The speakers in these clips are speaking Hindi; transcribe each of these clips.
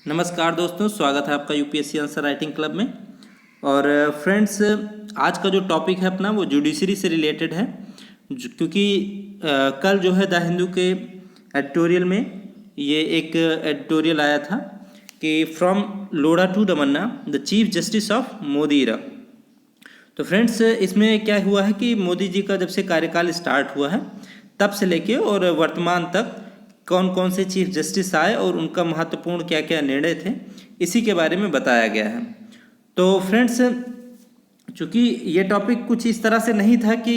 नमस्कार दोस्तों, स्वागत है आपका यूपीएससी आंसर राइटिंग क्लब में। और फ्रेंड्स, आज का जो टॉपिक है अपना वो जुडिशरी से रिलेटेड है, क्योंकि कल जो है द हिंदू के एडिटोरियल में ये एक एडिटोरियल आया था कि from Lodha to Ramana the chief justice of Modi era. तो फ्रेंड्स, इसमें क्या हुआ है कि मोदी जी का जब से कार्यकाल स्टार्ट हुआ है तब से लेके और वर्तमान तक कौन कौन से चीफ जस्टिस आए और उनका महत्वपूर्ण क्या क्या निर्णय थे, इसी के बारे में बताया गया है। तो फ्रेंड्स, चूँकि ये टॉपिक कुछ इस तरह से नहीं था कि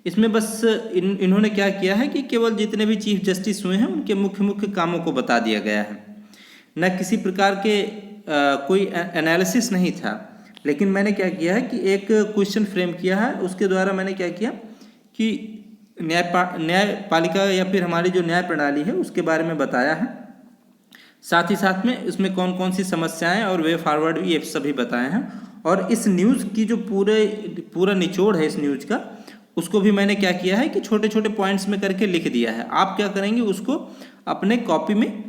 इसमें बस इन्होंने क्या किया है कि केवल जितने भी चीफ जस्टिस हुए हैं उनके मुख्य मुख्य कामों को बता दिया गया है, न किसी प्रकार के कोई एनालिसिस नहीं था। लेकिन मैंने क्या किया है कि एक क्वेश्चन फ्रेम किया है, उसके द्वारा मैंने क्या किया कि न्यायपालिका या फिर हमारी जो न्याय प्रणाली है उसके बारे में बताया है। साथ ही साथ में इसमें कौन कौन सी समस्याएं और वे फॉरवर्ड भी ये सभी बताए हैं। और इस न्यूज़ की जो पूरा निचोड़ है इस न्यूज़ का, उसको भी मैंने क्या किया है कि छोटे छोटे पॉइंट्स में करके लिख दिया है। आप क्या करेंगे, उसको अपने कॉपी में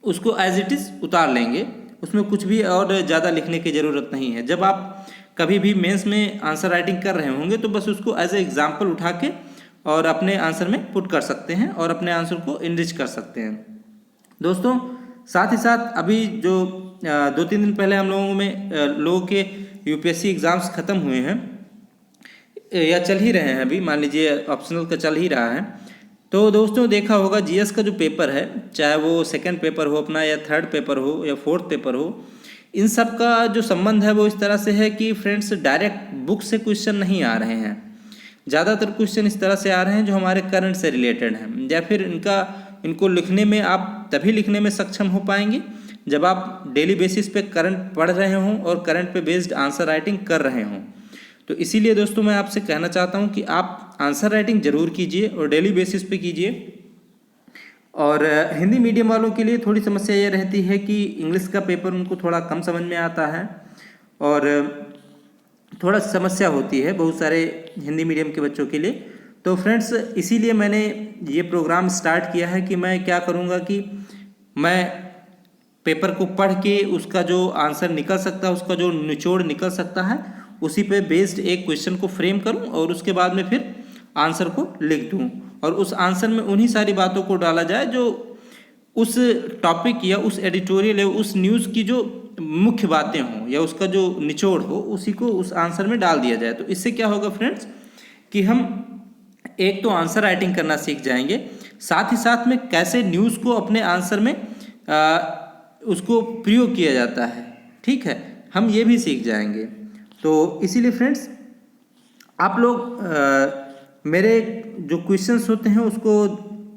उसको एज इट इज़ उतार लेंगे, उसमें कुछ भी और ज़्यादा लिखने की ज़रूरत नहीं है। जब आप कभी भी मेंस में आंसर राइटिंग कर रहे होंगे तो बस उसको एज ए एग्जाम्पल उठा के और अपने आंसर में पुट कर सकते हैं और अपने आंसर को इनरिच कर सकते हैं। दोस्तों, साथ ही साथ अभी जो 2-3 दिन पहले हम लोगों के यूपीएससी एग्ज़ाम्स ख़त्म हुए हैं या चल ही रहे हैं, अभी मान लीजिए ऑप्शनल का चल ही रहा है। तो दोस्तों, देखा होगा जीएस का जो पेपर है, चाहे वो सेकंड पेपर हो अपना या थर्ड पेपर हो या फोर्थ पेपर हो, इन सब का जो संबंध है वो इस तरह से है कि फ्रेंड्स, डायरेक्ट बुक से क्वेश्चन नहीं आ रहे हैं। ज़्यादातर क्वेश्चन इस तरह से आ रहे हैं जो हमारे करंट से रिलेटेड हैं, या फिर इनको लिखने में आप तभी लिखने में सक्षम हो पाएंगे जब आप डेली बेसिस पे करंट पढ़ रहे हों और करंट पे बेस्ड आंसर राइटिंग कर रहे हों। तो इसीलिए दोस्तों, मैं आपसे कहना चाहता हूं कि आप आंसर राइटिंग ज़रूर कीजिए और डेली बेसिस पे कीजिए। और हिंदी मीडियम वालों के लिए थोड़ी समस्या ये रहती है कि इंग्लिश का पेपर उनको थोड़ा कम समझ में आता है और थोड़ा समस्या होती है बहुत सारे हिंदी मीडियम के बच्चों के लिए। तो फ्रेंड्स, इसीलिए मैंने ये प्रोग्राम स्टार्ट किया है कि मैं क्या करूँगा कि मैं पेपर को पढ़ के उसका जो आंसर निकल सकता है, उसका जो निचोड़ निकल सकता है, उसी पे बेस्ड एक क्वेश्चन को फ्रेम करूं और उसके बाद में फिर आंसर को लिख दूं और उस आंसर में उन्हीं सारी बातों को डाला जाए जो उस टॉपिक या उस एडिटोरियल या उस न्यूज़ की जो मुख्य बातें हों या उसका जो निचोड़ हो, उसी को उस आंसर में डाल दिया जाए। तो इससे क्या होगा फ्रेंड्स कि हम एक तो आंसर राइटिंग करना सीख जाएंगे, साथ ही साथ में कैसे न्यूज़ को अपने आंसर में उसको प्रयोग किया जाता है, ठीक है, हम ये भी सीख जाएंगे। तो इसीलिए फ्रेंड्स, आप लोग मेरे जो क्वेश्चंस होते हैं उसको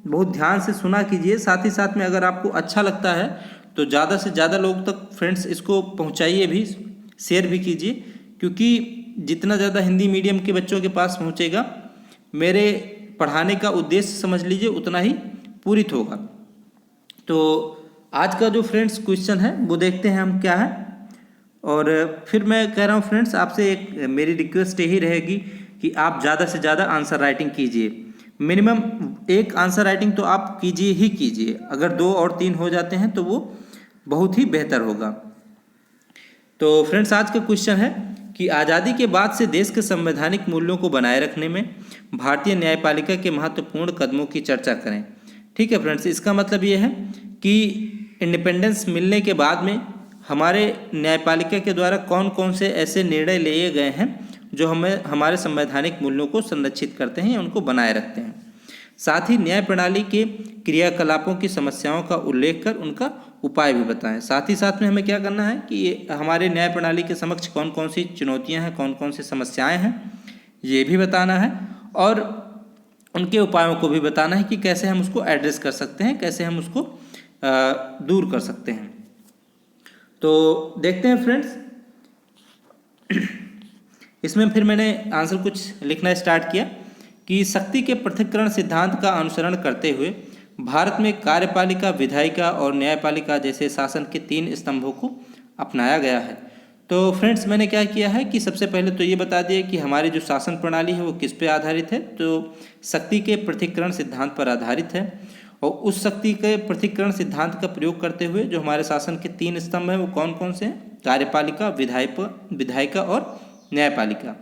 बहुत ध्यान से सुना कीजिए। साथ ही साथ में अगर आपको अच्छा लगता है तो ज़्यादा से ज़्यादा लोग तक फ्रेंड्स इसको पहुंचाइए भी, शेयर भी कीजिए, क्योंकि जितना ज़्यादा हिंदी मीडियम के बच्चों के पास पहुंचेगा, मेरे पढ़ाने का उद्देश्य समझ लीजिए उतना ही पूरित होगा। तो आज का जो फ्रेंड्स क्वेश्चन है वो देखते हैं हम क्या है। और फिर मैं कह रहा हूँ फ्रेंड्स, आपसे एक मेरी रिक्वेस्ट यही रहेगी कि आप ज़्यादा से ज़्यादा आंसर राइटिंग कीजिए। मिनिमम एक आंसर राइटिंग तो आप कीजिए ही कीजिए, अगर 2 और 3 हो जाते हैं तो वो बहुत ही बेहतर होगा। तो फ्रेंड्स, आज का क्वेश्चन है कि आज़ादी के बाद से देश के संवैधानिक मूल्यों को बनाए रखने में भारतीय न्यायपालिका के महत्वपूर्ण कदमों की चर्चा करें। ठीक है फ्रेंड्स, इसका मतलब ये है कि इंडिपेंडेंस मिलने के बाद में हमारे न्यायपालिका के द्वारा कौन कौन से ऐसे निर्णय लिए गए हैं जो हमें हमारे संवैधानिक मूल्यों को संरक्षित करते हैं या उनको बनाए रखते हैं। साथ ही न्याय प्रणाली के क्रियाकलापों की समस्याओं का उल्लेख कर उनका उपाय भी बताएं। साथ ही साथ में हमें क्या करना है कि हमारे न्याय प्रणाली के समक्ष कौन कौन सी चुनौतियां हैं, कौन कौन सी समस्याएं हैं, ये भी बताना है और उनके उपायों को भी बताना है कि कैसे हम उसको एड्रेस कर सकते हैं, कैसे हम उसको दूर कर सकते हैं। तो देखते हैं फ्रेंड्स, इसमें फिर मैंने आंसर कुछ लिखना स्टार्ट किया कि शक्ति के पृथक्करण सिद्धांत का अनुसरण करते हुए भारत में कार्यपालिका, विधायिका और न्यायपालिका जैसे शासन के 3 स्तंभों को अपनाया गया है। तो फ्रेंड्स, मैंने क्या किया है कि सबसे पहले तो ये बता दिया कि हमारी जो शासन प्रणाली है वो किस पे आधारित है, तो शक्ति के पृथक्करण सिद्धांत पर आधारित है। और उस शक्ति के पृथक्करण सिद्धांत का प्रयोग करते हुए जो हमारे शासन के 3 स्तंभ हैं वो कौन कौन से हैं? कार्यपालिका, विधायिका और न्यायपालिका।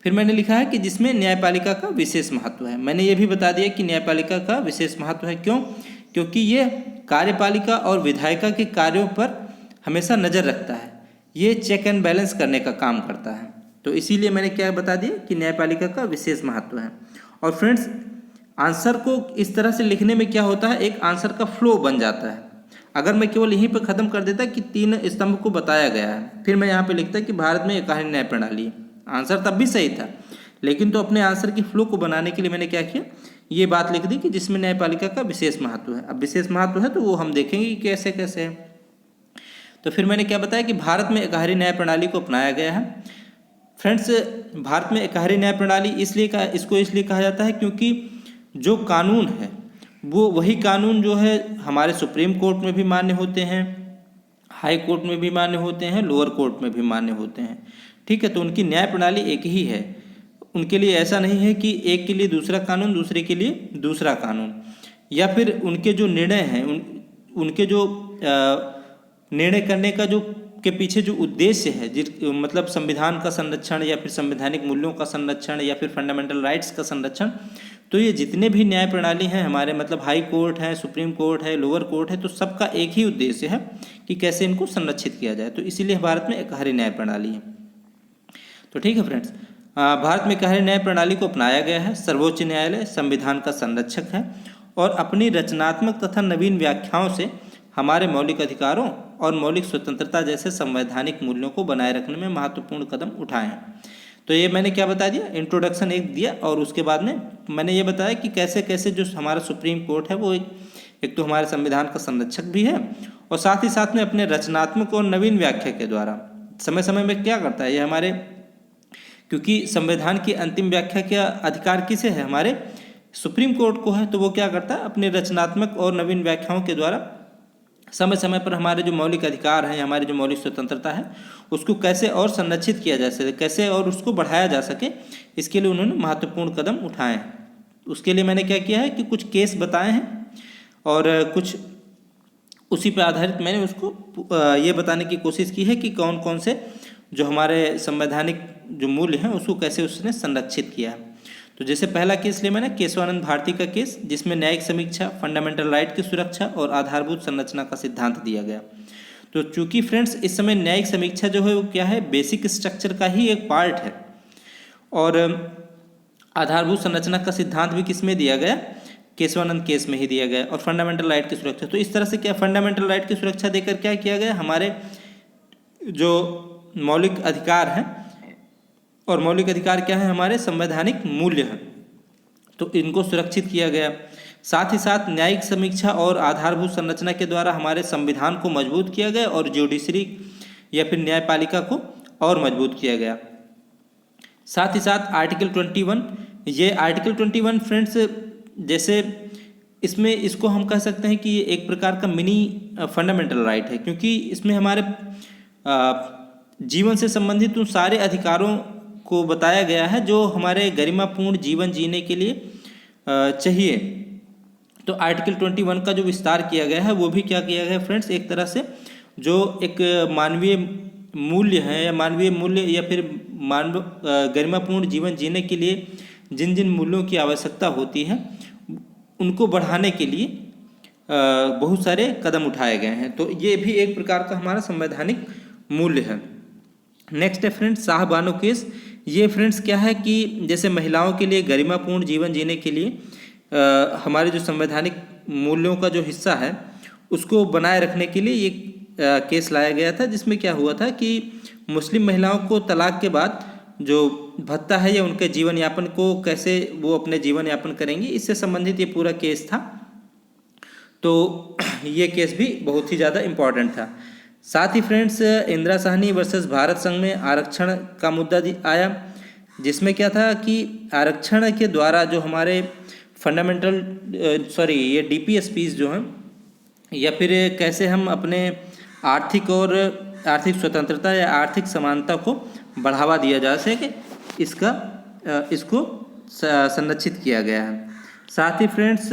फिर मैंने लिखा है कि जिसमें न्यायपालिका का विशेष महत्व है। मैंने ये भी बता दिया कि न्यायपालिका का विशेष महत्व है। क्यों? क्योंकि ये कार्यपालिका और विधायिका के कार्यों पर हमेशा नज़र रखता है, ये चेक एंड बैलेंस करने का काम करता है। तो इसीलिए मैंने क्या बता दिया कि न्यायपालिका का विशेष महत्व है। और फ्रेंड्स, आंसर को इस तरह से लिखने में क्या होता है, एक आंसर का फ्लो बन जाता है। अगर मैं केवल यहीं पर ख़त्म कर देता कि 3 स्तंभ को बताया गया है, फिर मैं यहाँ पे लिखता कि भारत में एकाधारी न्याय प्रणाली, आंसर तब भी सही था, लेकिन तो अपने आंसर की फ्लो को बनाने के लिए मैंने क्या किया, ये बात लिख दी कि जिसमें न्यायपालिका का विशेष महत्व है। अब विशेष महत्व है तो वो हम देखेंगे कि कैसे कैसे है। तो फिर मैंने क्या बताया कि भारत में एकाधारी न्याय प्रणाली को अपनाया गया है। फ्रेंड्स, भारत में एकाधारी न्याय प्रणाली इसलिए कहा जाता है क्योंकि जो कानून है वो वही कानून जो है हमारे सुप्रीम कोर्ट में भी मान्य होते हैं, हाई कोर्ट में भी मान्य होते हैं, लोअर कोर्ट में भी मान्य होते हैं। ठीक है, तो उनकी न्याय प्रणाली एक ही है। उनके लिए ऐसा नहीं है कि एक के लिए दूसरा कानून, दूसरे के लिए दूसरा कानून, या फिर उनके जो निर्णय हैं उनके जो निर्णय करने का जो के पीछे जो उद्देश्य है, मतलब संविधान का संरक्षण या फिर संवैधानिक मूल्यों का संरक्षण या फिर फंडामेंटल राइट्स का संरक्षण, तो ये जितने भी न्याय प्रणाली हैं हमारे, मतलब हाई कोर्ट है, सुप्रीम कोर्ट है, लोअर कोर्ट है, तो सबका एक ही उद्देश्य है कि कैसे इनको संरक्षित किया जाए। तो इसीलिए भारत में एकाधारी न्याय प्रणाली है। तो ठीक है फ्रेंड्स, भारत में एकाधारी न्याय प्रणाली को अपनाया गया है। सर्वोच्च न्यायालय संविधान का संरक्षक है और अपनी रचनात्मक तथा नवीन व्याख्याओं से हमारे मौलिक अधिकारों और मौलिक स्वतंत्रता जैसे संवैधानिक मूल्यों को बनाए रखने में महत्वपूर्ण कदम उठाए हैं। तो ये मैंने क्या बता दिया, इंट्रोडक्शन एक दिया, और उसके बाद में मैंने ये बताया कि कैसे कैसे जो हमारा सुप्रीम कोर्ट है वो एक तो हमारे संविधान का संरक्षक भी है और साथ ही साथ में अपने रचनात्मक और नवीन व्याख्या के द्वारा समय समय में क्या करता है, ये हमारे, क्योंकि संविधान की अंतिम व्याख्या का अधिकार किसे है, हमारे सुप्रीम कोर्ट को है, तो वो क्या करता है, अपने रचनात्मक और नवीन व्याख्याओं के द्वारा समय समय पर हमारे जो मौलिक अधिकार हैं, हमारी जो मौलिक स्वतंत्रता है, उसको कैसे और संरक्षित किया जा सके, कैसे और उसको बढ़ाया जा सके, इसके लिए उन्होंने महत्वपूर्ण कदम उठाए हैं। उसके लिए मैंने क्या किया है कि कुछ केस बताए हैं और कुछ उसी पर आधारित मैंने उसको ये बताने की कोशिश की है कि कौन कौन से जो हमारे संवैधानिक जो मूल्य हैं उसको कैसे उसने संरक्षित किया है। तो जैसे पहला केस लिया मैंने केशवानंद भारती का केस, जिसमें न्यायिक समीक्षा, फंडामेंटल राइट की सुरक्षा और आधारभूत संरचना का सिद्धांत दिया गया। तो चूंकि फ्रेंड्स इस समय न्यायिक समीक्षा जो है वो क्या है, बेसिक स्ट्रक्चर का ही एक पार्ट है, और आधारभूत संरचना का सिद्धांत भी किस में दिया गया, केशवानंद केस में ही दिया गया, और फंडामेंटल राइट की सुरक्षा। तो इस तरह से क्या फंडामेंटल राइट की सुरक्षा देकर क्या किया गया, हमारे जो मौलिक अधिकार हैं, और मौलिक अधिकार क्या है, हमारे संवैधानिक मूल्य हैं, तो इनको सुरक्षित किया गया। साथ ही साथ न्यायिक समीक्षा और आधारभूत संरचना के द्वारा हमारे संविधान को मजबूत किया गया और जुडिशरी या फिर न्यायपालिका को और मजबूत किया गया। साथ ही साथ आर्टिकल 21, ये आर्टिकल 21 फ्रेंड्स, जैसे इसमें इसको हम कह सकते हैं कि ये एक प्रकार का मिनी फंडामेंटल राइट है, क्योंकि इसमें हमारे जीवन से संबंधित उन सारे अधिकारों को बताया गया है जो हमारे गरिमापूर्ण जीवन जीने के लिए चाहिए। तो आर्टिकल 21 का जो विस्तार किया गया है वो भी क्या किया गया है फ्रेंड्स, एक तरह से जो एक मानवीय मूल्य है, या मानवीय मूल्य या फिर गरिमापूर्ण जीवन जीने के लिए जिन जिन मूल्यों की आवश्यकता होती है उनको बढ़ाने के लिए बहुत सारे कदम उठाए गए हैं। तो ये भी एक प्रकार का हमारा संवैधानिक मूल्य है। नेक्स्ट है फ्रेंड्स शाह बानो केस। ये फ्रेंड्स क्या है कि जैसे महिलाओं के लिए गरिमापूर्ण जीवन जीने के लिए हमारे जो संवैधानिक मूल्यों का जो हिस्सा है उसको बनाए रखने के लिए ये केस लाया गया था, जिसमें क्या हुआ था कि मुस्लिम महिलाओं को तलाक के बाद जो भत्ता है या उनके जीवन यापन को कैसे वो अपने जीवन यापन करेंगी, इससे संबंधित ये पूरा केस था। तो ये केस भी बहुत ही ज़्यादा इम्पॉर्टेंट था। साथ ही फ्रेंड्स इंदिरा साहनी वर्सेस भारत संघ में आरक्षण का मुद्दा आया, जिसमें क्या था कि आरक्षण के द्वारा जो हमारे ये DPSPs जो हैं, या फिर कैसे हम अपने आर्थिक स्वतंत्रता या आर्थिक समानता को बढ़ावा दिया जा सके, इसको संरक्षित किया गया है। साथ ही फ्रेंड्स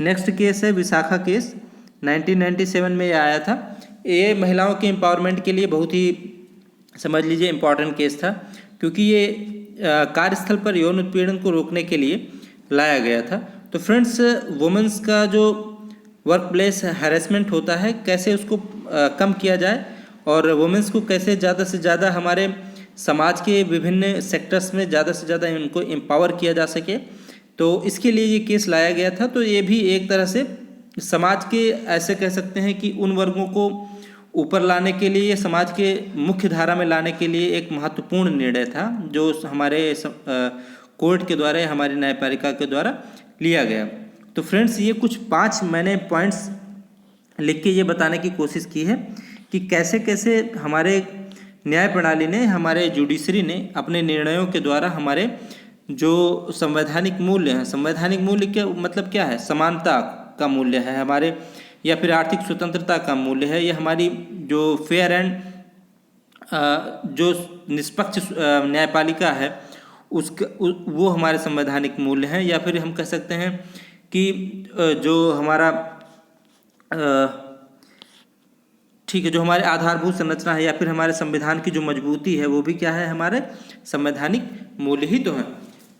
नेक्स्ट केस है विशाखा केस, 1997 में ये आया था। ये महिलाओं के एम्पावरमेंट के लिए बहुत ही समझ लीजिए इम्पॉर्टेंट केस था, क्योंकि ये कार्यस्थल पर यौन उत्पीड़न को रोकने के लिए लाया गया था। तो फ्रेंड्स, वुमेंस का जो वर्क प्लेस हैरेसमेंट होता है, कैसे उसको कम किया जाए और वुमेंस को कैसे ज़्यादा से ज़्यादा हमारे समाज के विभिन्न सेक्टर्स में ज़्यादा से ज़्यादा इनको एम्पावर किया जा सके, तो इसके लिए ये केस लाया गया था। तो ये भी एक तरह से समाज के, ऐसे कह सकते हैं कि उन वर्गों को ऊपर लाने के लिए, समाज के मुख्य धारा में लाने के लिए एक महत्वपूर्ण निर्णय था, जो हमारे कोर्ट के द्वारा, हमारी न्यायपालिका के द्वारा लिया गया। तो फ्रेंड्स, ये कुछ 5 मैंने पॉइंट्स लिख के ये बताने की कोशिश की है कि कैसे कैसे हमारे न्याय प्रणाली ने, हमारे जुडिशरी ने अपने निर्णयों के द्वारा हमारे जो संवैधानिक मूल्य हैं, संवैधानिक मूल्य क्या मतलब क्या है, समानता का मूल्य है हमारे, या फिर आर्थिक स्वतंत्रता का मूल्य है, या हमारी जो फेयर एंड जो निष्पक्ष न्यायपालिका है उसका वो हमारे संवैधानिक मूल्य हैं, या फिर हम कह सकते हैं कि जो हमारा ठीक है, जो हमारे आधारभूत संरचना है या फिर हमारे संविधान की जो मजबूती है, वो भी क्या है, हमारे संवैधानिक मूल्य ही तो हैं।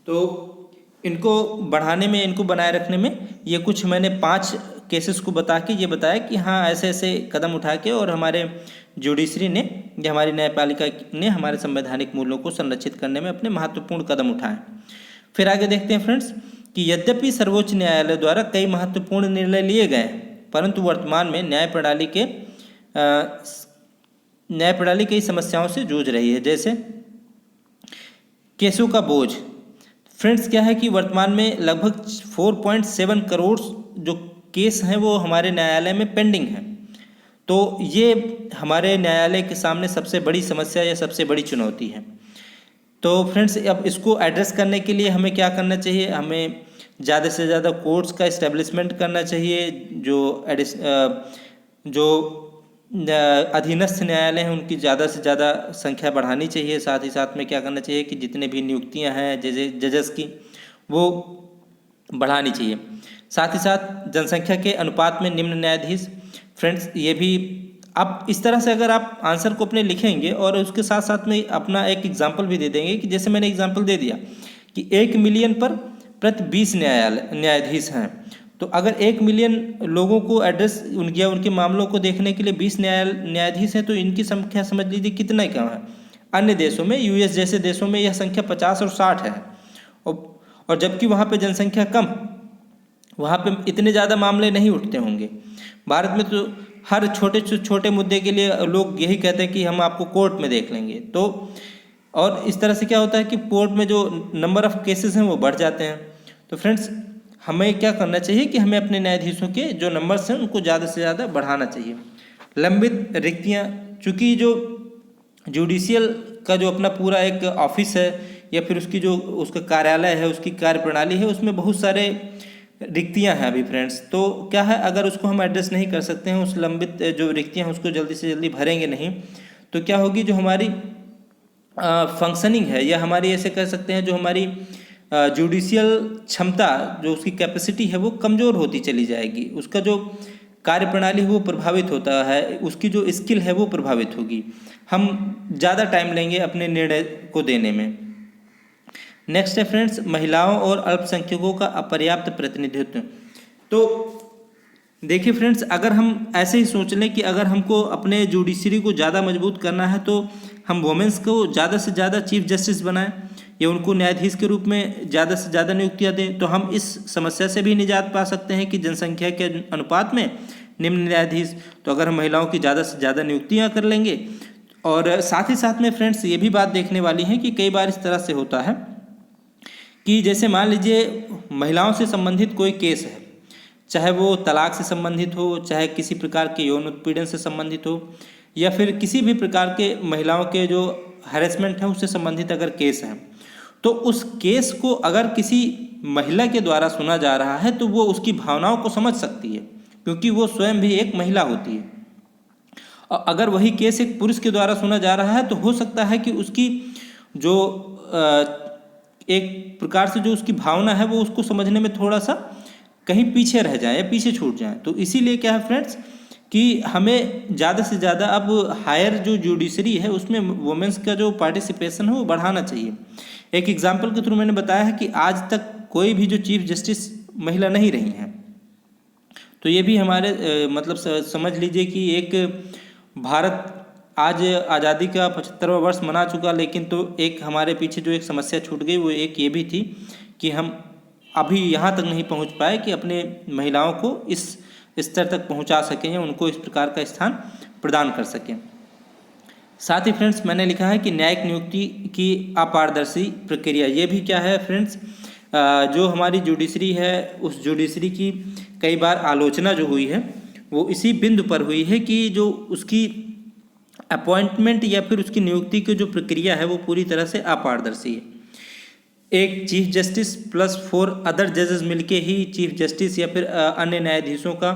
तो इनको बढ़ाने में, इनको बनाए रखने में, ये कुछ मैंने 5 केसेस को बता के ये बताया कि हाँ, ऐसे ऐसे कदम उठा के और हमारे जुडिशरी ने या हमारी न्यायपालिका ने हमारे संवैधानिक मूल्यों को संरक्षित करने में अपने महत्वपूर्ण कदम उठाए। फिर आगे देखते हैं फ्रेंड्स कि यद्यपि सर्वोच्च न्यायालय द्वारा कई महत्वपूर्ण निर्णय लिए गए, परंतु वर्तमान में न्याय प्रणाली कई समस्याओं से जूझ रही है, जैसे केसों का बोझ। फ्रेंड्स, क्या है कि वर्तमान में लगभग 4.7 करोड़ जो केस हैं वो हमारे न्यायालय में पेंडिंग हैं। तो ये हमारे न्यायालय के सामने सबसे बड़ी समस्या या सबसे बड़ी चुनौती है। तो फ्रेंड्स, अब इसको एड्रेस करने के लिए हमें क्या करना चाहिए, हमें ज़्यादा से ज़्यादा कोर्ट्स का इस्टेब्लिशमेंट करना चाहिए, जो अधीनस्थ न्यायालय हैं उनकी ज़्यादा से ज़्यादा संख्या बढ़ानी चाहिए। साथ ही साथ में क्या करना चाहिए कि जितने भी नियुक्तियां हैं जजेस की, वो बढ़ानी चाहिए। साथ ही साथ जनसंख्या के अनुपात में निम्न न्यायाधीश। फ्रेंड्स, ये भी अब इस तरह से अगर आप आंसर को अपने लिखेंगे और उसके साथ साथ में अपना एक एग्जाम्पल भी दे देंगे, कि जैसे मैंने एग्जाम्पल दे दिया कि 1 मिलियन पर प्रति 20 न्यायाधीश हैं, तो अगर 1 मिलियन लोगों को एड्रेस उनके मामलों को देखने के लिए 20 न्यायाधीश हैं, तो इनकी संख्या समझ लीजिए कितना कम है। अन्य देशों में, यूएस जैसे देशों में यह संख्या 50 और 60 है, और जबकि वहाँ पे जनसंख्या कम, वहाँ पे इतने ज़्यादा मामले नहीं उठते होंगे। भारत में तो हर छोटे छोटे मुद्दे के लिए लोग यही कहते हैं कि हम आपको कोर्ट में देख लेंगे। तो और इस तरह से क्या होता है कि कोर्ट में जो नंबर ऑफ़ केसेस हैं वो बढ़ जाते हैं। तो फ्रेंड्स, हमें क्या करना चाहिए कि हमें अपने न्यायाधीशों के जो नंबर्स हैं उनको ज़्यादा से ज़्यादा बढ़ाना चाहिए। लंबित रिक्तियाँ, चूँकि जो जुडिशियल का जो अपना पूरा एक ऑफिस है या फिर उसकी जो उसका कार्यालय है, उसकी कार्यप्रणाली है, उसमें बहुत सारे रिक्तियां हैं अभी फ्रेंड्स। तो क्या है, अगर उसको हम एड्रेस नहीं कर सकते हैं, उस लंबित जो रिक्तियां हैं उसको जल्दी से जल्दी भरेंगे नहीं, तो क्या होगी, जो हमारी फंक्शनिंग है, या हमारी ऐसे कह सकते हैं जो हमारी जुडिशियल क्षमता, जो उसकी कैपेसिटी है, वो कमज़ोर होती चली जाएगी। उसका जो कार्यप्रणाली है वो प्रभावित होता है, उसकी जो स्किल है वो प्रभावित होगी। हम ज़्यादा टाइम लेंगे अपने निर्णय को देने में। नेक्स्ट है फ्रेंड्स, महिलाओं और अल्पसंख्यकों का अपर्याप्त प्रतिनिधित्व। तो देखिए फ्रेंड्स, अगर हम ऐसे ही सोच लें कि अगर हमको अपने जुडिशरी को ज़्यादा मजबूत करना है, तो हम वुमेंस को ज़्यादा से ज़्यादा चीफ जस्टिस बनाएं या उनको न्यायाधीश के रूप में ज़्यादा से ज़्यादा नियुक्तियां दें, तो हम इस समस्या से भी निजात पा सकते हैं कि जनसंख्या के अनुपात में निम्न न्यायाधीश। तो अगर हम महिलाओं की ज़्यादा से ज़्यादा नियुक्तियाँ कर लेंगे, और साथ ही साथ में फ्रेंड्स ये भी बात देखने वाली है कि कई बार इस तरह से होता है कि जैसे मान लीजिए महिलाओं से संबंधित कोई केस है, चाहे वो तलाक से संबंधित हो, चाहे किसी प्रकार के यौन उत्पीड़न से संबंधित हो, या फिर किसी भी प्रकार के महिलाओं के जो हैरेसमेंट है उससे संबंधित अगर केस है, तो उस केस को अगर किसी महिला के द्वारा सुना जा रहा है तो वो उसकी भावनाओं को समझ सकती है, क्योंकि वो स्वयं भी एक महिला होती है। और अगर वही केस एक पुरुष के द्वारा सुना जा रहा है तो हो सकता है कि उसकी जो एक प्रकार से जो उसकी भावना है वो उसको समझने में थोड़ा सा कहीं पीछे रह जाए या पीछे छूट जाए। तो इसीलिए क्या है फ्रेंड्स कि हमें ज़्यादा से ज़्यादा अब हायर जो जुडिशरी है उसमें वुमेंस का जो पार्टिसिपेशन है वो बढ़ाना चाहिए। एक एग्जाम्पल के थ्रू मैंने बताया है कि आज तक कोई भी जो चीफ जस्टिस महिला नहीं रही हैं। तो ये भी हमारे मतलब समझ लीजिए कि एक भारत आज आज़ादी का 75वां वर्ष मना चुका, लेकिन तो एक हमारे पीछे जो एक समस्या छूट गई वो एक ये भी थी कि हम अभी यहाँ तक नहीं पहुँच पाए कि अपने महिलाओं को इस स्तर तक पहुँचा सकें या उनको इस प्रकार का स्थान प्रदान कर सकें। साथ ही फ्रेंड्स मैंने लिखा है कि न्यायिक नियुक्ति की अपारदर्शी प्रक्रिया। ये भी क्या है फ्रेंड्स, जो हमारी जुडिशरी है उस जुडिशरी की कई बार आलोचना जो हुई है वो इसी बिंदु पर हुई है कि जो उसकी अपॉइंटमेंट या फिर उसकी नियुक्ति की जो प्रक्रिया है वो पूरी तरह से अपारदर्शी है। एक चीफ जस्टिस प्लस 4 अदर जजेस मिलके ही चीफ जस्टिस या फिर अन्य न्यायाधीशों का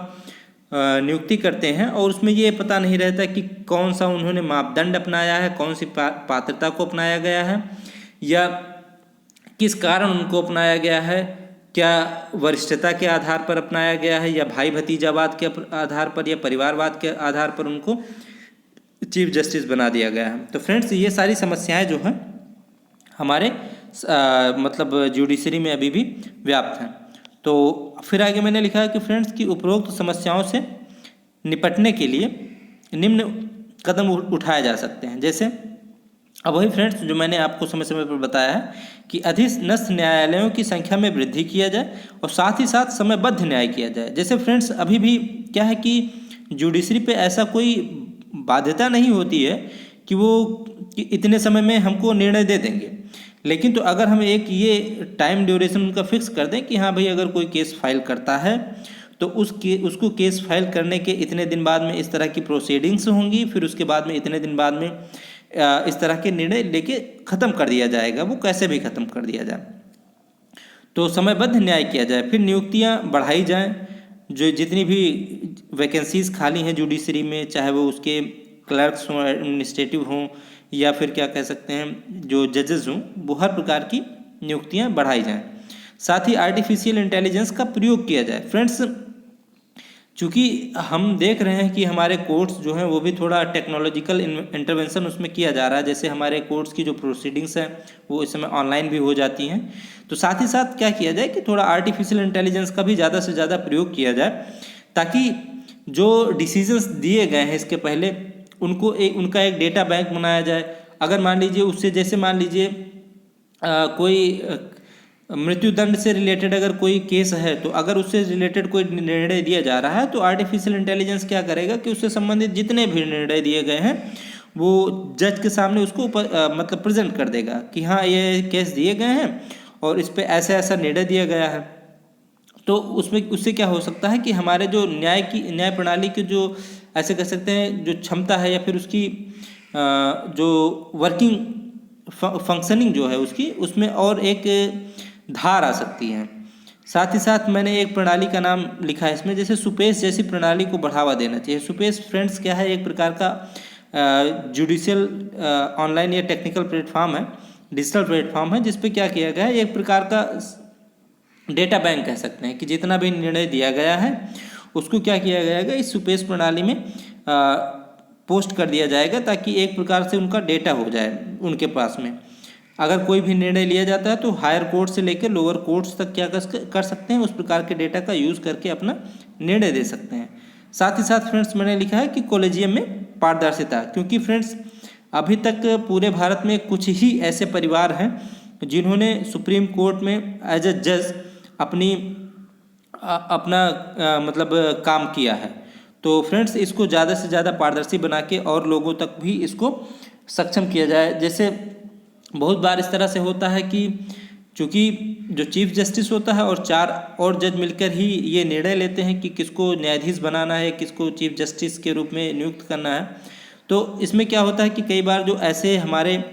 नियुक्ति करते हैं और उसमें ये पता नहीं रहता कि कौन सा उन्होंने मापदंड अपनाया है, कौन सी पात्रता को अपनाया गया है या किस कारण उनको अपनाया गया है, क्या वरिष्ठता के आधार पर अपनाया गया है या भाई भतीजावाद के आधार पर या परिवारवाद के आधार पर उनको चीफ जस्टिस बना दिया गया है। तो फ्रेंड्स ये सारी समस्याएं जो हैं हमारे मतलब जुडिशरी में अभी भी व्याप्त हैं। तो फिर आगे मैंने लिखा है कि फ्रेंड्स की उपरोक्त समस्याओं से निपटने के लिए निम्न कदम उठाए जा सकते हैं। जैसे अब वही फ्रेंड्स जो मैंने आपको समय समय पर बताया है कि अधीनस्थ न्यायालयों की संख्या में वृद्धि किया जाए और साथ ही साथ समयबद्ध न्याय किया जाए। जैसे फ्रेंड्स अभी भी क्या है कि जुडिशरी पे ऐसा कोई बाध्यता नहीं होती है कि वो कि इतने समय में हमको निर्णय दे देंगे, लेकिन तो अगर हम एक ये टाइम ड्यूरेशन उनका फिक्स कर दें कि हाँ भाई अगर कोई केस फाइल करता है तो उसको केस फाइल करने के इतने दिन बाद में इस तरह की प्रोसीडिंग्स होंगी, फिर उसके बाद में इतने दिन बाद में इस तरह के निर्णय लेके ख़त्म कर दिया जाएगा, वो कैसे भी ख़त्म कर दिया जाए। तो समयबद्ध न्याय किया जाए, फिर नियुक्तियाँ बढ़ाई जाएँ। जो जितनी भी वैकेंसीज़ खाली हैं जुडिशरी में, चाहे वो उसके क्लर्क्स हों, एडमिनिस्ट्रेटिव हों या फिर क्या कह सकते हैं जो जजेस हों, वो हर प्रकार की नियुक्तियां बढ़ाई जाएं। साथ ही आर्टिफिशियल इंटेलिजेंस का प्रयोग किया जाए। फ्रेंड्स चूँकि हम देख रहे हैं कि हमारे कोर्ट्स जो हैं वो भी थोड़ा टेक्नोलॉजिकल इंटरवेंशन उसमें किया जा रहा है। जैसे हमारे कोर्ट्स की जो प्रोसीडिंग्स हैं वो इस समय ऑनलाइन भी हो जाती हैं। तो साथ ही साथ क्या किया जाए कि थोड़ा आर्टिफिशियल इंटेलिजेंस का भी ज़्यादा से ज़्यादा प्रयोग किया जाए, ताकि जो डिसीजंस दिए गए हैं इसके पहले उनको उनका एक डेटा बैंक बनाया जाए। अगर मान लीजिए उससे जैसे मान लीजिए कोई मृत्युदंड से रिलेटेड अगर कोई केस है तो अगर उससे रिलेटेड कोई निर्णय दिया जा रहा है तो आर्टिफिशियल इंटेलिजेंस क्या करेगा कि उससे संबंधित जितने भी निर्णय दिए गए हैं वो जज के सामने उसको मतलब प्रेजेंट कर देगा कि हाँ ये केस दिए गए हैं और इस पर ऐसा ऐसा निर्णय दिया गया है। तो उससे क्या हो सकता है कि हमारे जो न्याय प्रणाली की जो ऐसे कह सकते हैं जो क्षमता है या फिर उसकी जो वर्किंग फंक्शनिंग जो है उसकी उसमें और एक धार आ सकती है। साथ ही साथ मैंने एक प्रणाली का नाम लिखा है इसमें, जैसे सुपेश जैसी प्रणाली को बढ़ावा देना चाहिए। सुपेश फ्रेंड्स क्या है, एक प्रकार का जुडिशियल ऑनलाइन या टेक्निकल प्लेटफॉर्म है, डिजिटल प्लेटफॉर्म है, जिस पे क्या किया गया है एक प्रकार का डेटा बैंक कह सकते हैं कि जितना भी निर्णय दिया गया है उसको क्या किया जाएगा इस सुपेश प्रणाली में पोस्ट कर दिया जाएगा, ताकि एक प्रकार से उनका डेटा हो जाए उनके पास में। अगर कोई भी निर्णय लिया जाता है तो हायर कोर्ट से लेकर लोअर कोर्ट्स तक क्या कर सकते हैं, उस प्रकार के डेटा का यूज़ करके अपना निर्णय दे सकते हैं। साथ ही साथ फ्रेंड्स मैंने लिखा है कि कॉलेजियम में पारदर्शिता, क्योंकि फ्रेंड्स अभी तक पूरे भारत में कुछ ही ऐसे परिवार हैं जिन्होंने सुप्रीम कोर्ट में एज ए जज अपना मतलब काम किया है। तो फ्रेंड्स इसको ज़्यादा से ज़्यादा पारदर्शी बना के और लोगों तक भी इसको सक्षम किया जाए। जैसे बहुत बार इस तरह से होता है कि चूँकि जो चीफ जस्टिस होता है और 4 और जज मिलकर ही ये निर्णय लेते हैं कि किसको न्यायाधीश बनाना है, किसको चीफ जस्टिस के रूप में नियुक्त करना है। तो इसमें क्या होता है कि कई बार जो ऐसे हमारे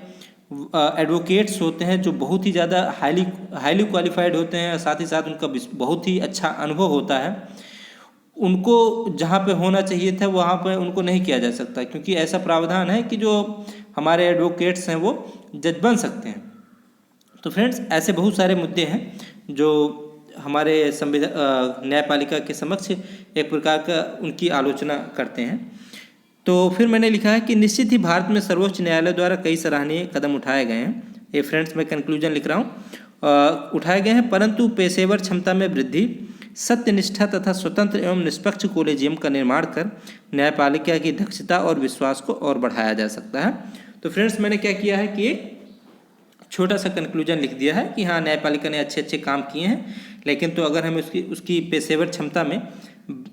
एडवोकेट्स होते हैं जो बहुत ही ज़्यादा हाईली क्वालिफाइड होते हैं, साथ ही साथ उनका बहुत ही अच्छा अनुभव होता है, उनको जहाँ पे होना चाहिए था वहाँ पे उनको नहीं किया जा सकता, क्योंकि ऐसा प्रावधान है कि जो हमारे एडवोकेट्स हैं वो जज बन सकते हैं। तो फ्रेंड्स ऐसे बहुत सारे मुद्दे हैं जो हमारे संविधान न्यायपालिका के समक्ष एक प्रकार का उनकी आलोचना करते हैं। तो फिर मैंने लिखा है कि निश्चित ही भारत में सर्वोच्च न्यायालय द्वारा कई सराहनीय कदम उठाए गए हैं। ये फ्रेंड्स मैं कंक्लूजन लिख रहा हूँ। उठाए गए हैं, परंतु पेशेवर क्षमता में वृद्धि, सत्यनिष्ठा तथा स्वतंत्र एवं निष्पक्ष कॉलेजियम का निर्माण कर न्यायपालिका की दक्षता और विश्वास को और बढ़ाया जा सकता है। तो फ्रेंड्स मैंने क्या किया है कि एक छोटा सा कंक्लूजन लिख दिया है कि हाँ, न्यायपालिका ने अच्छे अच्छे काम किए हैं, लेकिन तो अगर हमें उसकी पेशेवर क्षमता में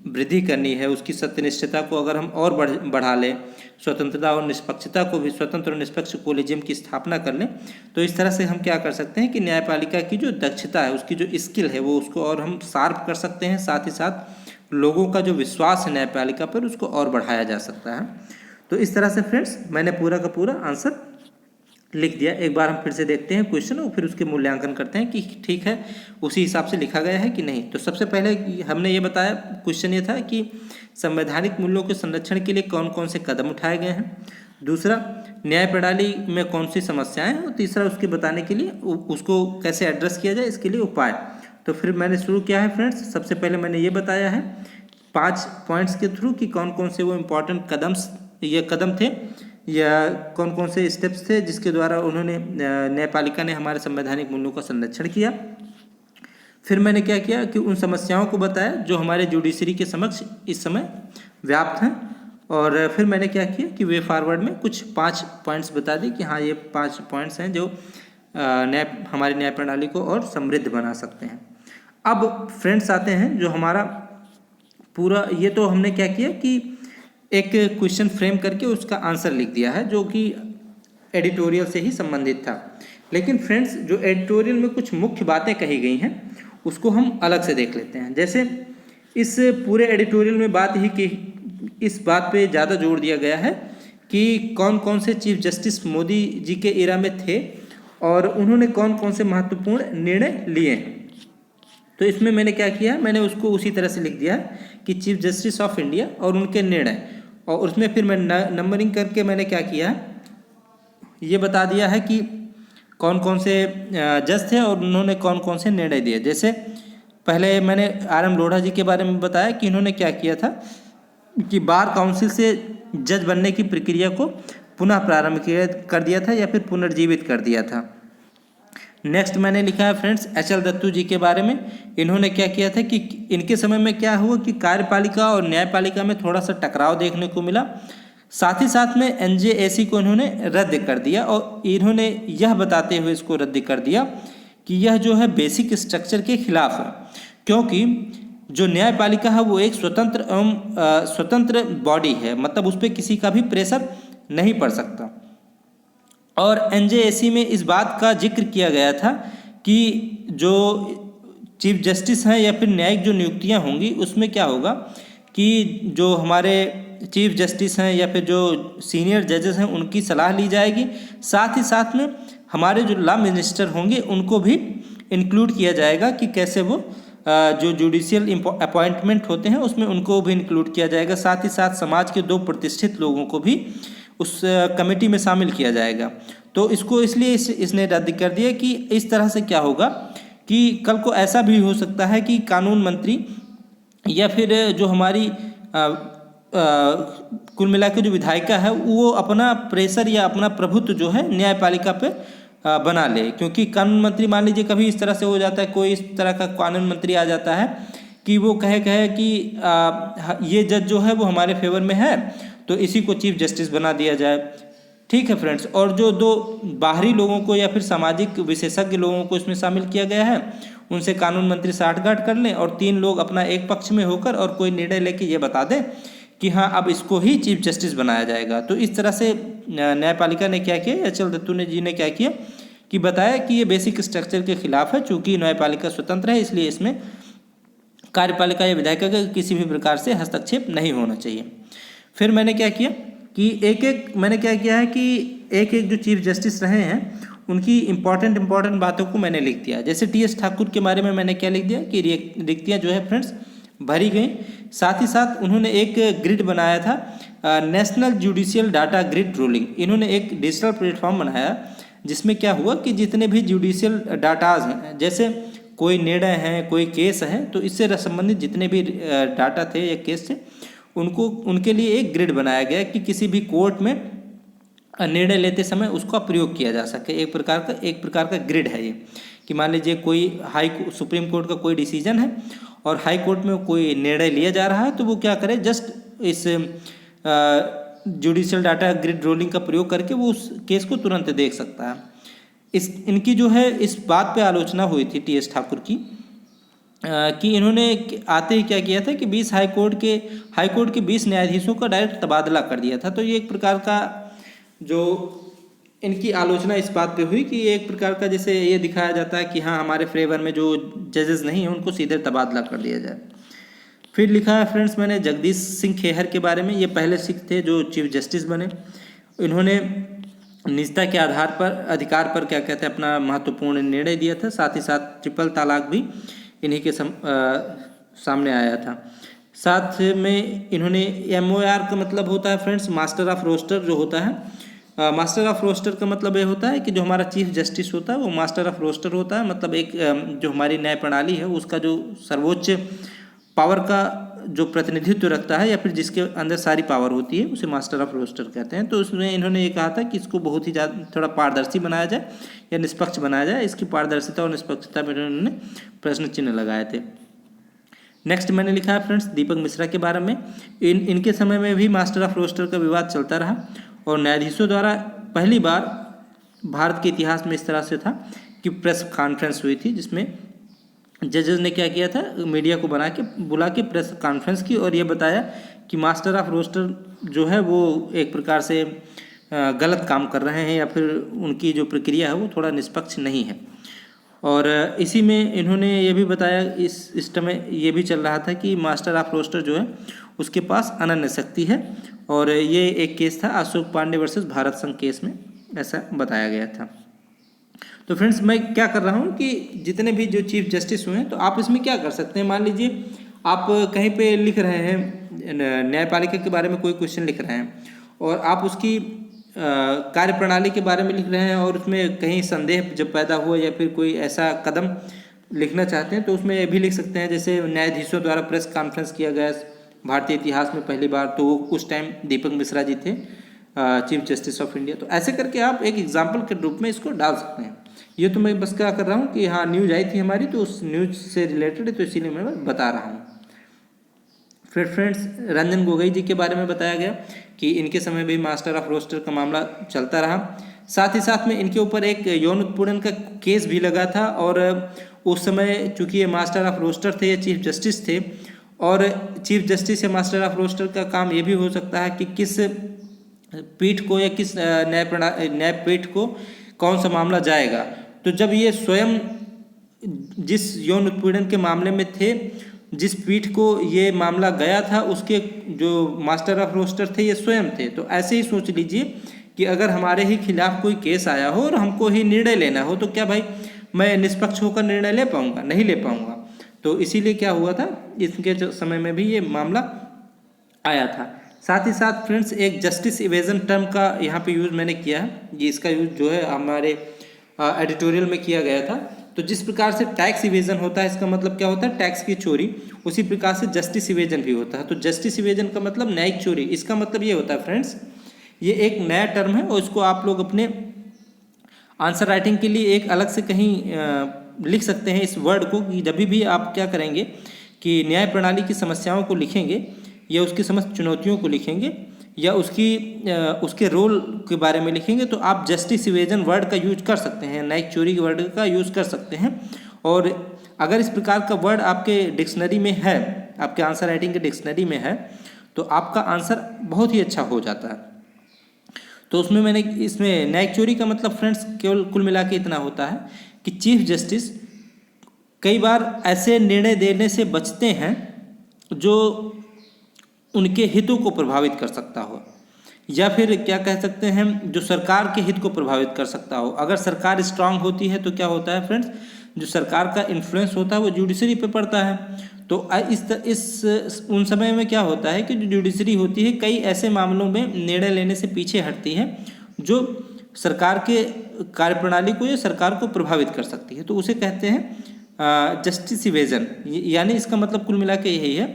वृद्धि करनी है, उसकी सत्यनिष्ठता को अगर हम और बढ़ा लें, स्वतंत्रता और निष्पक्षता को भी, स्वतंत्र और निष्पक्ष कॉलेजियम की स्थापना कर लें, तो इस तरह से हम क्या कर सकते हैं कि न्यायपालिका की जो दक्षता है, उसकी जो स्किल है, वो उसको और हम शार्प कर सकते हैं। साथ ही साथ लोगों का जो विश्वास है न्यायपालिका पर, उसको और बढ़ाया जा सकता है। तो इस तरह से फ्रेंड्स मैंने पूरा का पूरा आंसर लिख दिया। एक बार हम फिर से देखते हैं क्वेश्चन और फिर उसके मूल्यांकन करते हैं कि ठीक है उसी हिसाब से लिखा गया है कि नहीं। तो सबसे पहले हमने ये बताया, क्वेश्चन ये था कि संवैधानिक मूल्यों के संरक्षण के लिए कौन कौन से कदम उठाए गए हैं, दूसरा न्याय प्रणाली में कौन सी समस्याएं हैं, और तीसरा उसके बताने के लिए उसको कैसे एड्रेस किया जाए, इसके लिए उपाय। तो फिर मैंने शुरू किया है फ्रेंड्स। सबसे पहले मैंने ये बताया है 5 पॉइंट्स के थ्रू कि कौन कौन से वो इम्पोर्टेंट कदम थे या कौन कौन से स्टेप्स थे जिसके द्वारा उन्होंने न्यायपालिका ने हमारे संवैधानिक मूल्यों का संरक्षण किया। फिर मैंने क्या किया कि उन समस्याओं को बताया जो हमारे जुडिशरी के समक्ष इस समय व्याप्त हैं, और फिर मैंने क्या किया कि वे फॉरवर्ड में कुछ 5 पॉइंट्स बता दी कि हाँ, ये 5 पॉइंट्स हैं जो हमारी न्याय प्रणाली को और समृद्ध बना सकते हैं। अब फ्रेंड्स आते हैं जो हमारा पूरा, ये तो हमने क्या किया कि एक क्वेश्चन फ्रेम करके उसका आंसर लिख दिया है जो कि एडिटोरियल से ही संबंधित था। लेकिन फ्रेंड्स जो एडिटोरियल में कुछ मुख्य बातें कही गई हैं उसको हम अलग से देख लेते हैं। जैसे इस पूरे एडिटोरियल में इस बात पे ज़्यादा जोर दिया गया है कि कौन कौन से चीफ जस्टिस मोदी जी के एरा में थे और उन्होंने कौन कौन से महत्वपूर्ण निर्णय लिए हैं। तो इसमें मैंने क्या किया, मैंने उसको उसी तरह से लिख दिया कि चीफ जस्टिस ऑफ इंडिया और उनके निर्णय, और उसमें फिर मैं नंबरिंग करके मैंने क्या किया, ये बता दिया है कि कौन कौन से जज थे और उन्होंने कौन कौन से निर्णय दिए। जैसे पहले मैंने RM लोढ़ा जी के बारे में बताया कि इन्होंने क्या किया था कि बार काउंसिल से जज बनने की प्रक्रिया को पुनः प्रारंभ कर दिया था या फिर पुनर्जीवित कर दिया था। नेक्स्ट मैंने लिखा है फ्रेंड्स HL दत्तू जी के बारे में। इन्होंने क्या किया था कि इनके समय में क्या हुआ कि कार्यपालिका और न्यायपालिका में थोड़ा सा टकराव देखने को मिला। साथ ही साथ में NJAC को इन्होंने रद्द कर दिया, और इन्होंने यह बताते हुए इसको रद्द कर दिया कि यह जो है बेसिक स्ट्रक्चर के खिलाफ है, क्योंकि जो न्यायपालिका है वो एक स्वतंत्र बॉडी है, मतलब उस पर किसी का भी प्रेशर नहीं पड़ सकता। और NJAC में इस बात का जिक्र किया गया था कि जो चीफ जस्टिस हैं या फिर न्यायिक जो नियुक्तियां होंगी उसमें क्या होगा कि जो हमारे चीफ जस्टिस हैं या फिर जो सीनियर जजेस हैं उनकी सलाह ली जाएगी। साथ ही साथ में हमारे जो लॉ मिनिस्टर होंगे उनको भी इंक्लूड किया जाएगा कि कैसे वो जो जुडिशियल अपॉइंटमेंट होते हैं उसमें उनको भी इंक्लूड किया जाएगा। साथ ही साथ समाज के 2 प्रतिष्ठित लोगों को भी उस कमेटी में शामिल किया जाएगा। तो इसको इसलिए इसने रद्द कर दिया कि इस तरह से क्या होगा कि कल को ऐसा भी हो सकता है कि कानून मंत्री या फिर जो हमारी कुल मिला के जो विधायिका है वो अपना प्रेशर या अपना प्रभुत्व जो है न्यायपालिका पे बना ले। क्योंकि कानून मंत्री, मान लीजिए कभी इस तरह से हो जाता है, कोई इस तरह का कानून मंत्री आ जाता है कि वो कहे कि ये जज जो है वो हमारे फेवर में है तो इसी को चीफ जस्टिस बना दिया जाए। ठीक है फ्रेंड्स, और जो 2 बाहरी लोगों को या फिर सामाजिक विशेषज्ञ लोगों को इसमें शामिल किया गया है उनसे कानून मंत्री साठगांठ कर लें और 3 लोग अपना एक पक्ष में होकर और कोई निर्णय लेके ये बता दें कि हाँ अब इसको ही चीफ जस्टिस बनाया जाएगा। तो इस तरह से न्यायपालिका ने क्या किया, HL दत्तू जी ने क्या किया कि बताया कि ये बेसिक स्ट्रक्चर के खिलाफ है। चूँकि न्यायपालिका स्वतंत्र है इसलिए इसमें कार्यपालिका या विधायिका का किसी भी प्रकार से हस्तक्षेप नहीं होना चाहिए। फिर मैंने क्या किया कि मैंने क्या किया है कि एक जो चीफ जस्टिस रहे हैं उनकी इम्पॉर्टेंट बातों को मैंने लिख दिया। जैसे TS ठाकुर के बारे में मैंने क्या लिख दिया कि रिक्तियाँ जो है फ्रेंड्स भरी गई। साथ ही साथ उन्होंने एक ग्रिड बनाया था, national judicial data grid ruling. इन्होंने एक डिजिटल प्लेटफॉर्म बनाया जिसमें क्या हुआ कि जितने भी जुडिशियल डाटाज हैं, जैसे कोई निर्णय है, कोई केस है, तो इससे संबंधित जितने भी डाटा थे या केस थे, उनको उनके लिए एक ग्रिड बनाया गया कि किसी भी कोर्ट में निर्णय लेते समय उसका प्रयोग किया जा सके। एक प्रकार का ग्रिड है ये, कि मान लीजिए कोई सुप्रीम कोर्ट का कोई डिसीजन है और हाई कोर्ट में कोई निर्णय लिया जा रहा है, तो वो क्या करे, जस्ट इस जुडिशियल डाटा ग्रिड रोलिंग का प्रयोग करके वो उस केस को तुरंत देख सकता है। इनकी जो है इस बात पे आलोचना हुई थी टी.एस. ठाकुर की, कि इन्होंने आते ही क्या किया था कि 20 हाई कोर्ट के 20 न्यायाधीशों का डायरेक्ट तबादला कर दिया था। तो ये एक प्रकार का जो इनकी आलोचना इस बात पे हुई कि एक प्रकार का जैसे ये दिखाया जाता है कि हाँ, हमारे फेवर में जो जजेस नहीं हैं उनको सीधे तबादला कर दिया जाए। फिर लिखा है फ्रेंड्स मैंने जगदीश सिंह खेहर के बारे में। ये पहले सिख थे जो चीफ जस्टिस बने। इन्होंने निजता के अधिकार पर क्या कहते हैं अपना महत्वपूर्ण निर्णय दिया था। साथ ही साथ ट्रिपल तलाक भी इन्हीं के सामने आया था। साथ में इन्होंने MOR का मतलब होता है फ्रेंड्स मास्टर ऑफ रोस्टर जो होता है। मास्टर ऑफ रोस्टर का मतलब ये होता है कि जो हमारा चीफ जस्टिस होता है वो मास्टर ऑफ रोस्टर होता है। मतलब एक जो हमारी न्याय प्रणाली है उसका जो सर्वोच्च पावर का जो प्रतिनिधित्व रखता है या फिर जिसके अंदर सारी पावर होती है उसे मास्टर ऑफ रोस्टर कहते हैं। तो उसमें इन्होंने ये कहा था कि इसको बहुत ही ज़्यादा थोड़ा पारदर्शी बनाया जाए या निष्पक्ष बनाया जाए। इसकी पारदर्शिता और निष्पक्षता में इन्होंने प्रश्न चिन्ह लगाए थे। नेक्स्ट मैंने लिखा है फ्रेंड्स दीपक मिश्रा के बारे में। इनके समय में भी मास्टर ऑफ रोस्टर का विवाद चलता रहा और न्यायाधीशों द्वारा पहली बार भारत के इतिहास में इस तरह से था कि प्रेस कॉन्फ्रेंस हुई थी, जिसमें जजेस ने क्या किया था, मीडिया को बुला के प्रेस कॉन्फ्रेंस की और ये बताया कि मास्टर ऑफ रोस्टर जो है वो एक प्रकार से गलत काम कर रहे हैं या फिर उनकी जो प्रक्रिया है वो थोड़ा निष्पक्ष नहीं है। और इसी में इन्होंने ये भी बताया, इस समय ये भी चल रहा था कि मास्टर ऑफ रोस्टर जो है उसके पास अनन्य शक्ति है। और ये एक केस था अशोक पांडे वर्सेस भारत संघ केस में, ऐसा बताया गया था। तो फ्रेंड्स मैं क्या कर रहा हूँ कि जितने भी जो चीफ जस्टिस हुए हैं तो आप इसमें क्या कर सकते हैं, मान लीजिए आप कहीं पे लिख रहे हैं न्यायपालिका के बारे में कोई क्वेश्चन लिख रहे हैं और आप उसकी कार्यप्रणाली के बारे में लिख रहे हैं और उसमें कहीं संदेह जब पैदा हुआ या फिर कोई ऐसा कदम लिखना चाहते हैं तो उसमें ये भी लिख सकते हैं। जैसे न्यायाधीशों द्वारा प्रेस कॉन्फ्रेंस किया गया भारतीय इतिहास में पहली बार, तो उस टाइम दीपक मिश्रा जी थे चीफ जस्टिस ऑफ इंडिया। तो ऐसे करके आप एक एग्जाम्पल के रूप में इसको डाल सकते हैं। ये तो मैं बस क्या कर रहा हूँ कि हाँ न्यूज़ आई थी हमारी तो उस न्यूज़ से रिलेटेड है तो इसीलिए मैं बता रहा हूँ। फिर फ्रेंड्स रंजन गोगोई जी के बारे में बताया गया कि इनके समय भी मास्टर ऑफ रोस्टर का मामला चलता रहा। साथ ही साथ में इनके ऊपर एक यौन उत्पीड़न का केस भी लगा था और उस समय चूँकि ये मास्टर ऑफ रोस्टर थे या चीफ जस्टिस थे और चीफ जस्टिस या मास्टर ऑफ रोस्टर का काम ये भी हो सकता है कि किस पीठ को या किस न्यायपीठ को कौन सा मामला जाएगा। तो जब ये स्वयं जिस यौन उत्पीड़न के मामले में थे, जिस पीठ को ये मामला गया था उसके जो मास्टर ऑफ रोस्टर थे ये स्वयं थे। तो ऐसे ही सोच लीजिए कि अगर हमारे ही खिलाफ कोई केस आया हो और हमको ही निर्णय लेना हो तो क्या भाई मैं निष्पक्ष होकर निर्णय ले पाऊंगा? नहीं ले पाऊंगा। तो इसीलिए क्या हुआ था, इसके समय में भी ये मामला आया था। साथ ही साथ फ्रेंड्स एक जस्टिस इवेजन टर्म का यहाँ पे यूज़ मैंने किया है। ये इसका यूज़ जो है हमारे एडिटोरियल में किया गया था। तो जिस प्रकार से टैक्स इवेजन होता है, इसका मतलब क्या होता है, टैक्स की चोरी, उसी प्रकार से जस्टिस इवेजन भी होता है। तो जस्टिस इवेजन का मतलब न्यायिक चोरी। इसका मतलब ये होता है फ्रेंड्स, ये एक नया टर्म है और इसको आप लोग अपने आंसर राइटिंग के लिए एक अलग से कहीं लिख सकते हैं इस वर्ड को, कि जब भी आप क्या करेंगे कि न्याय प्रणाली की समस्याओं को लिखेंगे या उसकी समस्त चुनौतियों को लिखेंगे या उसके रोल के बारे में लिखेंगे तो आप जस्टिस इवेजन वर्ड का यूज कर सकते हैं, न्यायिक चोरी के वर्ड का यूज़ कर सकते हैं। और अगर इस प्रकार का वर्ड आपके डिक्शनरी में है, आपके आंसर राइटिंग के डिक्शनरी में है, तो आपका आंसर बहुत ही अच्छा हो जाता है। तो इसमें न्यायिक चोरी का मतलब फ्रेंड्स केवल कुल मिला के इतना होता है कि चीफ जस्टिस कई बार ऐसे निर्णय देने से बचते हैं जो उनके हितों को प्रभावित कर सकता हो, या फिर क्या कह सकते हैं जो सरकार के हित को प्रभावित कर सकता हो। अगर सरकार स्ट्रांग होती है तो क्या होता है फ्रेंड्स, जो सरकार का इन्फ्लुएंस होता है वो जुडिशरी पे पड़ता है। तो उन समय में क्या होता है कि जो जुडिशरी होती है कई ऐसे मामलों में निर्णय लेने से पीछे हटती है जो सरकार के कार्यप्रणाली को या सरकार को प्रभावित कर सकती है, तो उसे कहते हैं जस्टिस इवेजन। यानी इसका मतलब कुल मिला के यही है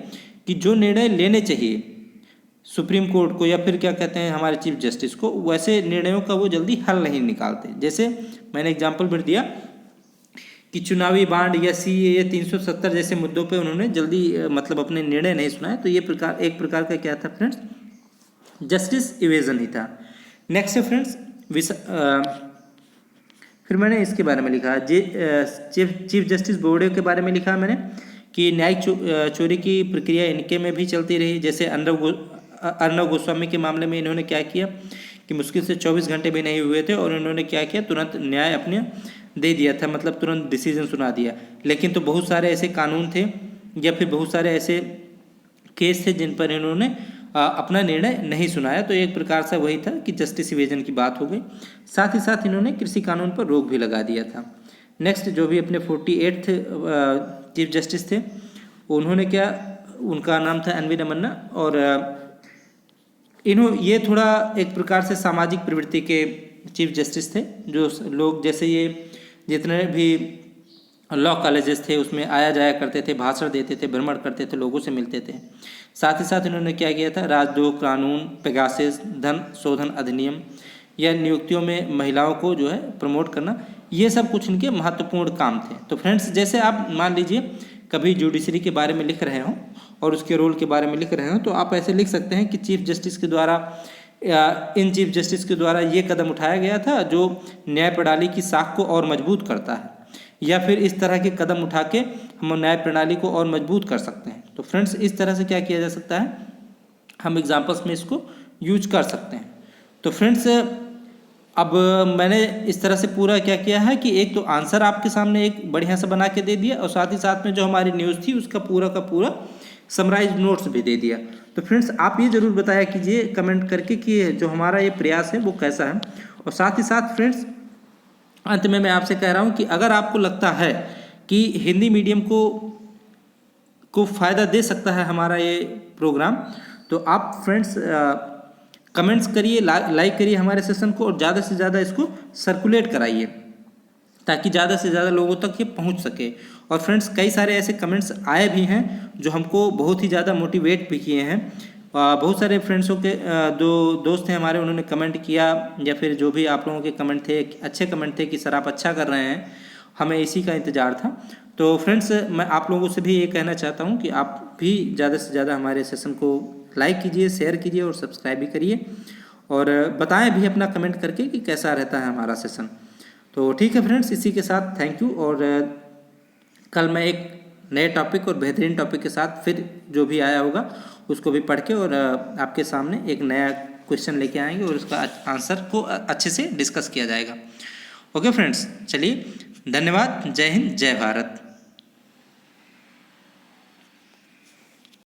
कि जो निर्णय लेने चाहिए सुप्रीम कोर्ट को या फिर क्या कहते हैं हमारे चीफ जस्टिस को, वैसे निर्णयों का वो जल्दी हल नहीं निकालते। जैसे मैंने एग्जाम्पल भी दिया कि चुनावी बांड या CAA 370 जैसे मुद्दों पे उन्होंने जल्दी मतलब अपने निर्णय नहीं सुनाए, तो ये एक प्रकार का क्या था फ्रेंड्स, जस्टिस इवेजन ही था। नेक्स्ट है फ्रेंड्स फिर मैंने इसके बारे में लिखा चीफ जस्टिस बोबड़े के बारे में लिखा मैंने कि न्यायिक चोरी की प्रक्रिया इनके में भी चलती रही। जैसे अर्णव गोस्वामी के मामले में इन्होंने क्या किया कि मुश्किल से 24 घंटे भी नहीं हुए थे और इन्होंने क्या किया, तुरंत न्याय अपने दे दिया था, मतलब तुरंत डिसीजन सुना दिया। लेकिन तो बहुत सारे ऐसे कानून थे या फिर बहुत सारे ऐसे केस थे जिन पर इन्होंने अपना निर्णय नहीं सुनाया, तो एक प्रकार से वही था कि जस्टिस इवेजन की बात हो गई। साथ ही साथ इन्होंने कृषि कानून पर रोक भी लगा दिया था। नेक्स्ट जो भी अपने 48th चीफ जस्टिस थे, उन्होंने क्या, उनका नाम था NV रमन्ना, और ये थोड़ा एक प्रकार से सामाजिक प्रवृत्ति के चीफ जस्टिस थे। जो लोग जैसे ये जितने भी लॉ कॉलेजेस थे उसमें आया जाया करते थे, भाषण देते थे, भ्रमण करते थे, लोगों से मिलते थे। साथ ही साथ इन्होंने क्या किया था, राजद्रोह कानून, पेगासस, धन शोधन अधिनियम या नियुक्तियों में महिलाओं को जो है प्रमोट करना, ये सब कुछ इनके महत्वपूर्ण काम थे। तो फ्रेंड्स जैसे आप मान लीजिए कभी जुडिशरी के बारे में लिख रहे हो और उसके रोल के बारे में लिख रहे हो, तो आप ऐसे लिख सकते हैं कि चीफ जस्टिस के द्वारा इन चीफ जस्टिस के द्वारा ये कदम उठाया गया था जो न्याय प्रणाली की साख को और मजबूत करता है, या फिर इस तरह के कदम उठा के हम न्याय प्रणाली को और मजबूत कर सकते हैं। तो फ्रेंड्स इस तरह से क्या किया जा सकता है, हम एग्जाम्पल्स में इसको यूज कर सकते हैं। तो फ्रेंड्स अब मैंने इस तरह से पूरा क्या किया है कि एक तो आंसर आपके सामने एक बढ़िया सा बना के दे दिया और साथ ही साथ में जो हमारी न्यूज़ थी उसका पूरा का पूरा समराइज नोट्स भी दे दिया। तो फ्रेंड्स आप ये ज़रूर बताया कीजिए कमेंट करके कि जो हमारा ये प्रयास है वो कैसा है। और साथ ही साथ फ्रेंड्स अंत में मैं आपसे कह रहा हूँ कि अगर आपको लगता है कि हिंदी मीडियम को फ़ायदा दे सकता है हमारा ये प्रोग्राम, तो आप फ्रेंड्स कमेंट्स करिए, लाइक करिए हमारे सेशन को और ज़्यादा से ज़्यादा इसको सर्कुलेट कराइए ताकि ज़्यादा से ज़्यादा लोगों तक ये पहुंच सके। और फ्रेंड्स कई सारे ऐसे कमेंट्स आए भी हैं जो हमको बहुत ही ज़्यादा मोटिवेट भी किए हैं। बहुत सारे फ्रेंड्सों के जो दोस्त हैं हमारे, उन्होंने कमेंट किया या फिर जो भी आप लोगों के कमेंट थे, अच्छे कमेंट थे कि सर आप अच्छा कर रहे हैं, हमें इसी का इंतज़ार था। तो फ्रेंड्स मैं आप लोगों से भी ये कहना चाहता हूँ कि आप भी ज़्यादा से ज़्यादा हमारे सेशन को लाइक कीजिए, शेयर कीजिए और सब्सक्राइब भी करिए और बताएं भी अपना कमेंट करके कि कैसा रहता है हमारा सेशन। तो ठीक है फ्रेंड्स, इसी के साथ थैंक यू। और कल मैं एक नए टॉपिक और बेहतरीन टॉपिक के साथ फिर जो भी आया होगा उसको भी पढ़ के और आपके सामने एक नया क्वेश्चन लेके आएंगे और उसका आंसर को अच्छे से डिस्कस किया जाएगा। ओके फ्रेंड्स, चलिए धन्यवाद। जय हिंद, जय भारत।